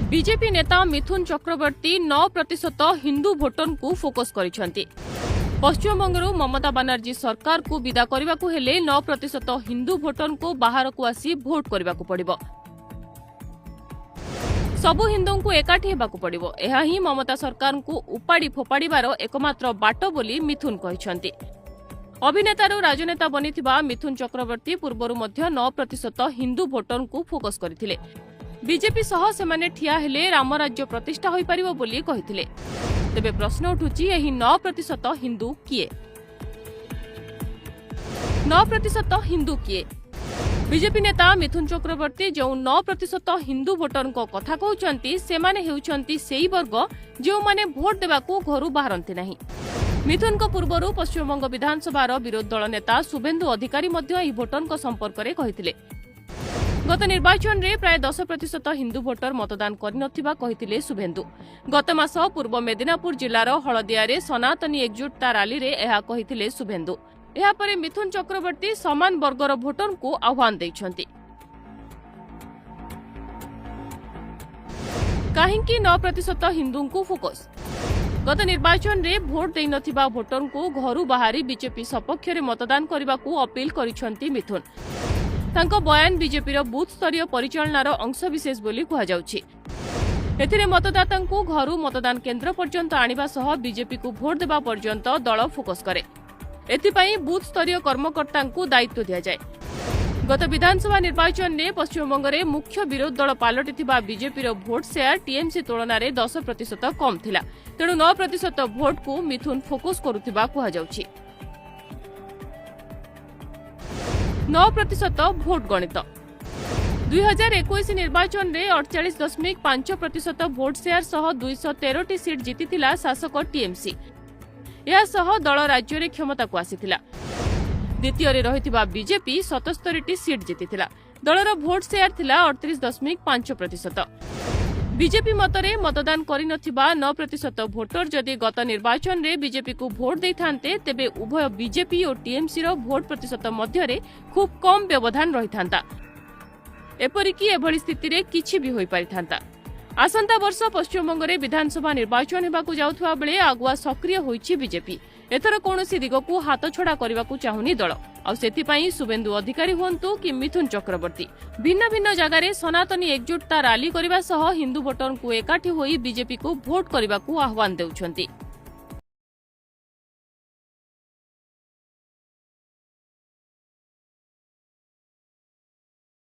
BJP नेता Mithun Chakraborty 9% Hindu voter को focus करिसेंती। पश्चिमबंगरू Mamata Banerjee सरकार को विदा करने को हेले 9% हिंदू भोटर को बाहर को आसी भोट करने को पड़िबो। सबु हिंदू को एकाठी हेबाकु पड़िबो। एहा ही ममता सरकार को उपाड़ी फोपाड़ीबार एकमात्र बाट बोली मिथुन कहिसेंती। अभिनेतारू राजनेता बनिथिबा मिथुन चक्रवर्ती पूर्वरु मध्य 9% हिंदू भोटर को फोकस करथिले। बीजेपी सह सेमाने ठिया हेले राम राज्य प्रतिष्ठा होई परिबो बोली कहिथिले। तेबे प्रश्न उठुची एही 9% हिंदू किए? 9% हिंदू किए? बीजेपी नेता मिथुन चक्रवर्ती जो 9% हिंदू भोटर को कथा कहउचंती सेमाने हेउचंती सेही वर्ग जो माने भोट देबाकू घरु बाहरंती नाही। मिथुन को पूर्वरु पश्चिमबंग विधानसभार विरोधी दल नेता शुभेन्दु अधिकारी मध्य एही भोटर संपर्क में कहिथिले। गत निर्वाचन रे प्राय 10% हिंदू भोटर मतदान करनथिबा कहिथिले शुभेन्दु। गत मास पूर्व मेदिनापुर जिल्लार हळदियारे सनातनी एकजुटता रैली रे एहा कहिथिले शुभेन्दु। एहा परे मिथुन चक्रवर्ती समान वर्गर भोटर को आह्वान दैछंती। काहेकि 9% हिंदू को फोकस? गत निर्वाचन रे भोट देई नथिबा भोटर को घरु बाहरी बीजेपी सपक्ष रे मतदान करबा को अपील करिसंती मिथुन। तांको बयान बीजेपी रो बूथ स्तरीय परिचालनार अंशविशेष बोली कहा जाउछि। एथिरे मतदाता को घरु मतदान केन्द्र पर्यंत आनिबा सह बीजेपी को भोट देबा पर्यंत दल फोकस करे। एथिपाई बूथ स्तरीय कर्मकर्ता को दायित्व दिया जाए। गत विधानसभा निर्वाचन में पश्चिमबंग में मुख्य विरोधी दल पलटिथिबा बीजेपी रो भोट शेयर टीएमसी तुलन में 10% कम थिला। तेणु 9% भोट को मिथुन फोकस करुथिबा कहा जाउछि। 9% भोट गणित 2021 निर्वाचन में 48.5% भोट शेयर सह 213 सीट जीतिथिला शासक टीएमसी। यह सह दल राज्य में क्षमता को आसीथिला। द्वितीय रे रहिथिबा बीजेपी 77 सीट जीतिथिला। दलर भोट शेयर थिला 38.5%। बीजेपी मतरे मतदान करिनथिबा 9% भोटर जदि गत निर्वाचन रे बीजेपी को भोट देइथान्ते तेबे उभय बीजेपी और टीएमसी रो भोट प्रतिशत मध्य रे खूब कम व्यवधान रहिथान्ता। एपरिकी एभली स्थिति रे किछि भी होई परिथान्ता। आसंता वर्ष पश्चिमबंग रे विधानसभा निर्वाचन हेबाकू जाउथबा बेले आगुआ सक्रिय होईछि बीजेपी। एथर कोनोसी दिगकू हाथ छड़ा करबाकू चाहुनी दल। आ सेतिपाई शुभेन्दु अधिकारी हुंतु कि मिथुन चक्रवर्ती भिन्न भिन्न जगह रे सनातनी एकजुटता रैली करबा सह हिंदू भोटर को एकाठी होई बीजेपी को भोट करबाकू आह्वान देउछंती।